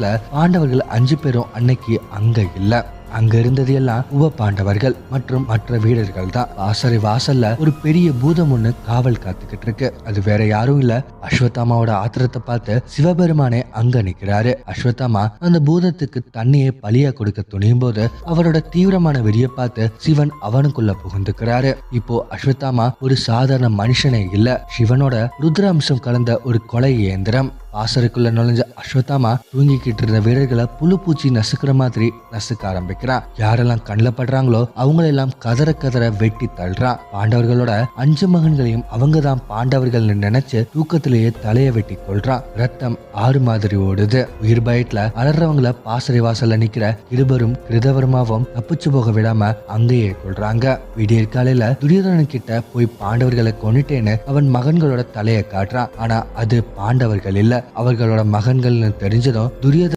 பாண்டவர்கள் 5 பேரும் அன்னைக்கு அங்க இல்ல. அங்க இருந்தது எல்லாம் உப பாண்டவர்கள் மற்றும் மற்ற வீரர்கள் தான். பாசறை வாசல்ல ஒரு பெரிய பூதம் ஒண்ணு காவல் காத்துக்கிட்டு இருக்கு. அது வேற யாரும் இல்ல, அஸ்வத்தாமாவோட ஆத்திரத்தை பார்த்து சிவபெருமானே அங்க நிக்கிறாரு. அஸ்வத்தாமா அந்த பூதத்துக்கு தண்ணியை பலியா கொடுக்க துணியும் போது அவரோட தீவிரமான வெறிய பார்த்து சிவன் அவனுக்குள்ள புகுந்துக்கிறாரு. இப்போ அஸ்வத்தாமா ஒரு சாதாரண மனுஷனே இல்ல, சிவனோட ருத்ராம்சம் கலந்த ஒரு கொலை இயந்திரம். பாசறைக்குள்ள நுழைஞ்ச அஸ்வத்தாமா தூங்கிக்கிட்டு இருந்த வீரர்களை புழு பூச்சி நசுக்கிற மாதிரி நசுக்க ஆரம்பிக்கிறான். யாரெல்லாம் கண்ணில் படுறாங்களோ அவங்களெல்லாம் கதற கதற வெட்டி தள்ளுறான். பாண்டவர்களோட 5 மகன்களையும் அவங்க தான் பாண்டவர்கள் நினைச்சு தூக்கத்திலேயே தலைய வெட்டி கொள்றான். ரத்தம் ஆறு மாதிரி ஓடுது. உயிர் பயத்துல அலறவங்கள பாசறை வாசல்ல நிக்கிற இருபரும் கிருதவர்மாவும் தப்பிச்சு போக விடாம அங்கேயே கொள்றாங்க. விடியற் காலையில துரியோதனன் கிட்ட போய் பாண்டவர்களை கொன்னுட்டேன்னு அவன் மகன்களோட தலையை காட்டுறான். ஆனா அது பாண்டவர்கள் இல்ல, அவர்களோட மகன்கள்னு தெரிஞ்சதும் துரியோதனன்